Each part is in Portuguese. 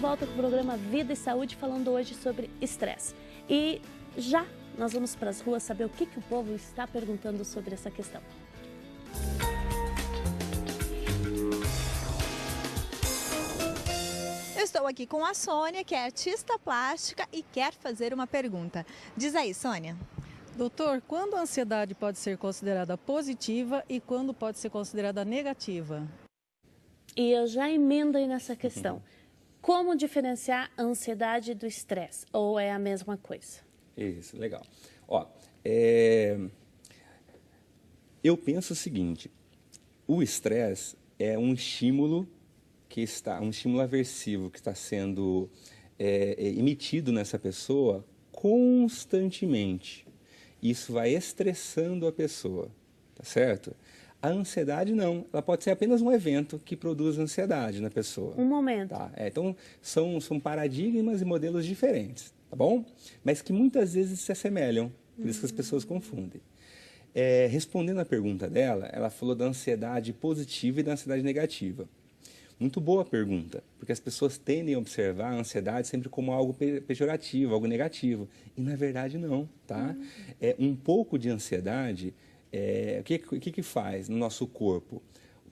volta com o programa Vida e Saúde, falando hoje sobre estresse. E já nós vamos para as ruas saber o que o povo está perguntando sobre essa questão. Eu estou aqui com a Sônia, que é artista plástica e quer fazer uma pergunta. Diz aí, Sônia. Doutor, quando a ansiedade pode ser considerada positiva e quando pode ser considerada negativa? E eu já emendo aí nessa questão. Como diferenciar a ansiedade do estresse? Ou é a mesma coisa? Isso, legal. Ó, eu penso o seguinte, o estresse é um estímulo um estímulo aversivo que está sendo emitido nessa pessoa constantemente. Isso vai estressando a pessoa, tá certo? A ansiedade não, ela pode ser apenas um evento que produz ansiedade na pessoa. Um momento. Tá? Então, são paradigmas e modelos diferentes, tá bom? Mas que muitas vezes se assemelham, por isso que as pessoas confundem. Respondendo à pergunta dela, ela falou da ansiedade positiva e da ansiedade negativa. Muito boa pergunta, porque as pessoas tendem a observar a ansiedade sempre como algo pejorativo, algo negativo. E, na verdade, não, tá? Um pouco de ansiedade, o que faz no nosso corpo?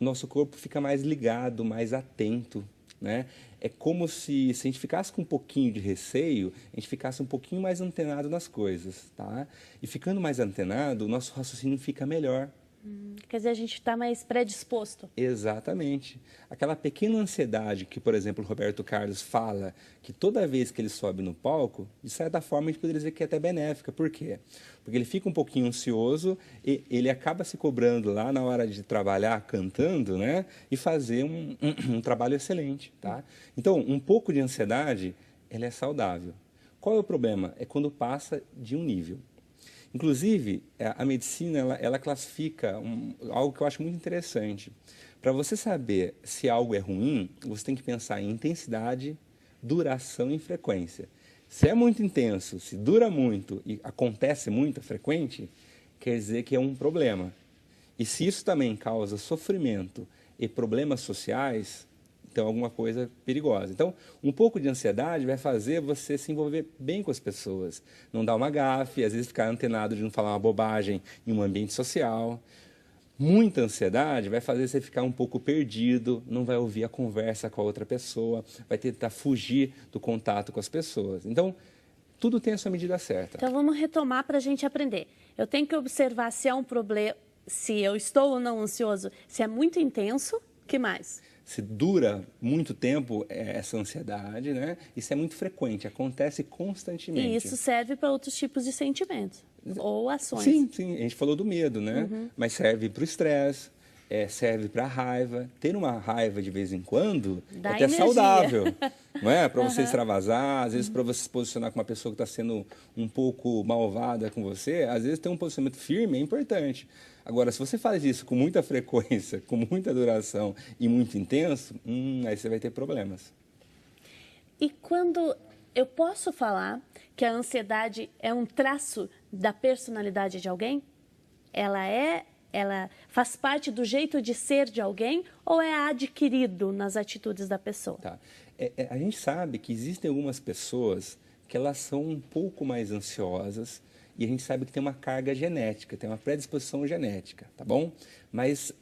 O nosso corpo fica mais ligado, mais atento, né? É como se a gente ficasse com um pouquinho de receio, a gente ficasse um pouquinho mais antenado nas coisas, tá? E ficando mais antenado, o nosso raciocínio fica melhor. Quer dizer, a gente está mais predisposto. Exatamente. Aquela pequena ansiedade que, por exemplo, o Roberto Carlos fala que toda vez que ele sobe no palco, de certa forma a gente poderia dizer que é até benéfica. Por quê? Porque ele fica um pouquinho ansioso e ele acaba se cobrando lá na hora de trabalhar cantando, né? E fazer um trabalho excelente, tá? Então, um pouco de ansiedade, ela é saudável. Qual é o problema? É quando passa de um nível. Inclusive, a medicina ela classifica algo que eu acho muito interessante. Para você saber se algo é ruim, você tem que pensar em intensidade, duração e frequência. Se é muito intenso, se dura muito e acontece muito, frequente, quer dizer que é um problema. E se isso também causa sofrimento e problemas sociais, então alguma coisa perigosa. Então, um pouco de ansiedade vai fazer você se envolver bem com as pessoas. Não dar uma gafe, às vezes ficar antenado de não falar uma bobagem em um ambiente social. Muita ansiedade vai fazer você ficar um pouco perdido, não vai ouvir a conversa com a outra pessoa, vai tentar fugir do contato com as pessoas. Então, tudo tem a sua medida certa. Então, vamos retomar para a gente aprender. Eu tenho que observar se é um problema, se eu estou ou não ansioso, se é muito intenso, o que mais? Se dura muito tempo essa ansiedade, né? Isso é muito frequente, acontece constantemente. E isso serve para outros tipos de sentimentos ou ações. Sim, sim. A gente falou do medo, né? Mas serve para o estresse, serve para a raiva. Ter uma raiva de vez em quando dá é até energia. saudável, não é? Para você extravasar, às vezes para você se posicionar com uma pessoa que está sendo um pouco malvada com você, às vezes ter um posicionamento firme é importante. Agora, se você faz isso com muita frequência, com muita duração e muito intenso, aí você vai ter problemas. E quando eu posso falar que a ansiedade é um traço da personalidade de alguém? Ela faz parte do jeito de ser de alguém ou é adquirido nas atitudes da pessoa? Tá. A gente sabe que existem algumas pessoas que elas são um pouco mais ansiosas, e a gente sabe que tem uma carga genética, tem uma predisposição genética, tá bom? Mas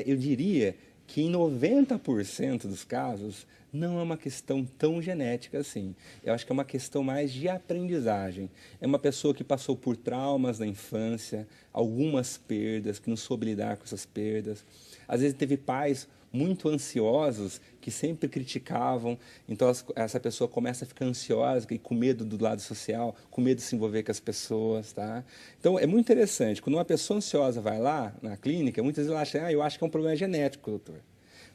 eu diria que em 90% dos casos não é uma questão tão genética assim. Eu acho que é uma questão mais de aprendizagem. É uma pessoa que passou por traumas na infância, algumas perdas, que não soube lidar com essas perdas. Às vezes teve pais muito ansiosos que sempre criticavam, então essa pessoa começa a ficar ansiosa e com medo do lado social, com medo de se envolver com as pessoas, tá? Então é muito interessante, quando uma pessoa ansiosa vai lá na clínica, muitas vezes ela acha, eu acho que é um problema genético, doutor.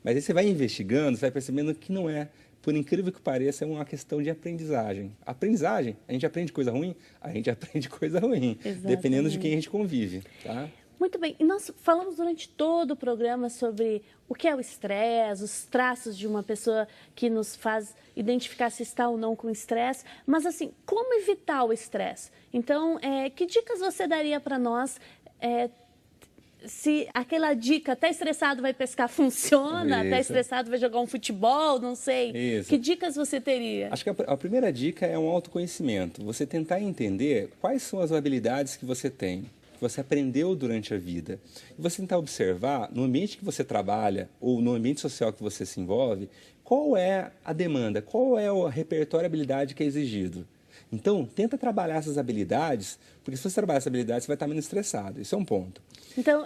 Mas aí você vai investigando, você vai percebendo que não é. Por incrível que pareça, é uma questão de aprendizagem. Aprendizagem, a gente aprende coisa ruim, a gente aprende coisa ruim, dependendo de quem a gente convive, tá? Muito bem, e nós falamos durante todo o programa sobre o que é o estresse, os traços de uma pessoa que nos faz identificar se está ou não com estresse, mas assim, como evitar o estresse? Então, que dicas você daria para nós se aquela dica, tá estressado vai pescar, funciona, tá Isso. estressado vai jogar um futebol, não sei. Isso. Que dicas você teria? Acho que a primeira dica é um autoconhecimento. Você tentar entender quais são as habilidades que você tem, que você aprendeu durante a vida. E você tentar observar, no ambiente que você trabalha ou no ambiente social que você se envolve, qual é a demanda, qual é o repertório de habilidade que é exigido. Então, tenta trabalhar essas habilidades, porque se você trabalhar essas habilidades, você vai estar menos estressado. Isso é um ponto.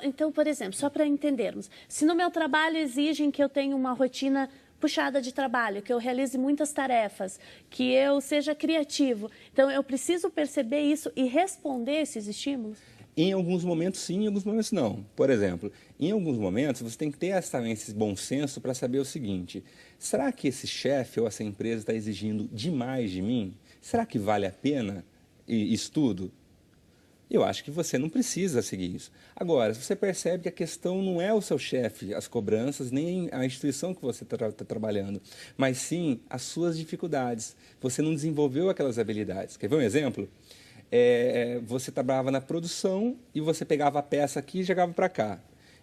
Então, por exemplo, só para entendermos, se no meu trabalho exigem que eu tenha uma rotina puxada de trabalho, que eu realize muitas tarefas, que eu seja criativo, então eu preciso perceber isso e responder esses estímulos? Em alguns momentos sim, em alguns momentos não. Por exemplo, em alguns momentos você tem que ter também esse bom senso para saber o seguinte: será que esse chefe ou essa empresa está exigindo demais de mim? Será que vale a pena isso tudo? Eu acho que você não precisa seguir isso. Agora, se você percebe que a questão não é o seu chefe, as cobranças, nem a instituição que você está trabalhando, mas sim as suas dificuldades. Você não desenvolveu aquelas habilidades. Quer ver um exemplo? Você trabalhava na produção e você pegava a peça aqui e jogava para cá.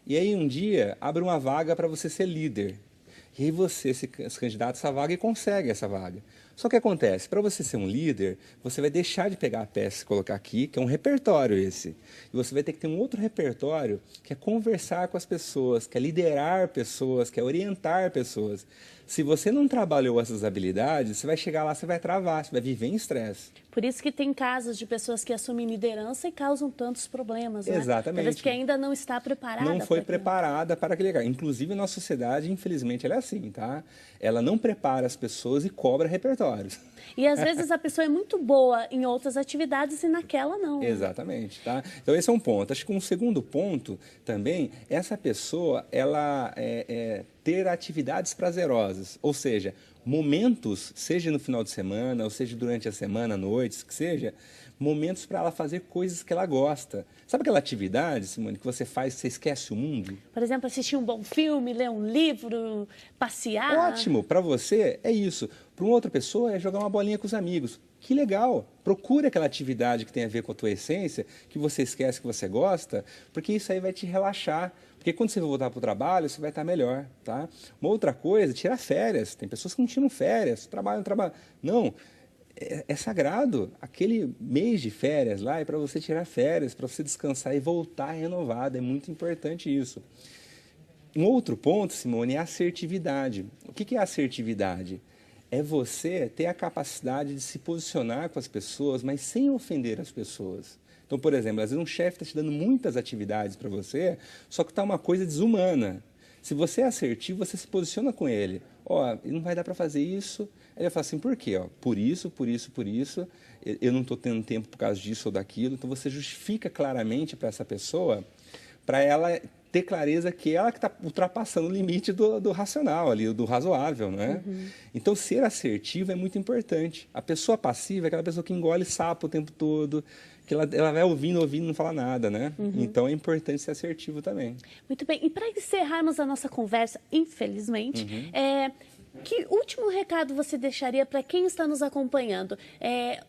E aí um dia abre uma vaga para você ser líder. E aí você se candidata a essa vaga e consegue essa vaga. Só que acontece, para você ser um líder, você vai deixar de pegar a peça e colocar aqui, que é um repertório esse. E você vai ter que ter um outro repertório, que é conversar com as pessoas, que é liderar pessoas, que é orientar pessoas. Se você não trabalhou essas habilidades, você vai chegar lá, você vai travar, você vai viver em estresse. Por isso que tem casos de pessoas que assumem liderança e causam tantos problemas, né? Exatamente. Talvez porque ainda não está preparada. Não foi preparada para aquele lugar. Inclusive, a nossa sociedade, infelizmente, ela é assim, tá? Ela não prepara as pessoas e cobra repertórios. E às vezes a pessoa é muito boa em outras atividades e naquela não. Exatamente, tá? Então esse é um ponto. Acho que um segundo ponto também, essa pessoa, ela ter atividades prazerosas, ou seja, momentos, seja no final de semana, ou seja durante a semana, noites, que seja, momentos para ela fazer coisas que ela gosta. Sabe aquela atividade, Simone, que você faz, você esquece o mundo? Por exemplo, assistir um bom filme, ler um livro, passear. Ótimo, para você é isso. Para uma outra pessoa é jogar uma bolinha com os amigos. Que legal! Procure aquela atividade que tem a ver com a tua essência, que você esquece que você gosta, porque isso aí vai te relaxar. Porque quando você voltar para o trabalho, você vai estar melhor, tá? Uma outra coisa, tirar férias. Tem pessoas que não tiram férias, trabalham. Não, é sagrado. Aquele mês de férias lá é para você tirar férias, para você descansar e voltar renovado. É muito importante isso. Um outro ponto, Simone, é a assertividade. O que é assertividade? É você ter a capacidade de se posicionar com as pessoas, mas sem ofender as pessoas. Então, por exemplo, às vezes um chefe está te dando muitas atividades para você, só que está uma coisa desumana. Se você é assertivo, você se posiciona com ele. Ó, não vai dar para fazer isso. Ele vai falar assim, por quê? Ó, por isso, eu não estou tendo tempo por causa disso ou daquilo. Então, você justifica claramente para essa pessoa, para ela ter clareza que ela que está ultrapassando o limite do racional ali, do razoável, né? Uhum. Então, ser assertivo é muito importante. A pessoa passiva é aquela pessoa que engole sapo o tempo todo, que ela vai ouvindo, não fala nada, né? Uhum. Então, é importante ser assertivo também. Muito bem. E para encerrarmos a nossa conversa, infelizmente, que último recado você deixaria para quem está nos acompanhando?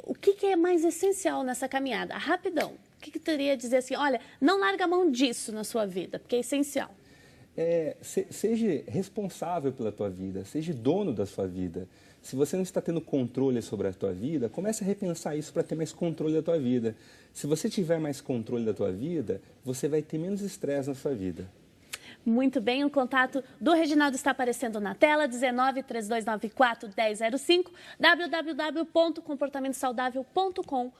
O que é mais essencial nessa caminhada? Rapidão. O que teria a dizer assim, olha, não larga a mão disso na sua vida, porque é essencial. Seja responsável pela tua vida, seja dono da sua vida. Se você não está tendo controle sobre a tua vida, comece a repensar isso para ter mais controle da tua vida. Se você tiver mais controle da tua vida, você vai ter menos estresse na sua vida. Muito bem, o contato do Reginaldo está aparecendo na tela, 19-3294-1005, www.comportamentosaudável.com.br.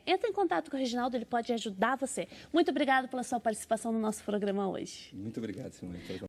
Entre em contato com o Reginaldo, ele pode ajudar você. Muito obrigado pela sua participação no nosso programa hoje. Muito obrigado, Simone.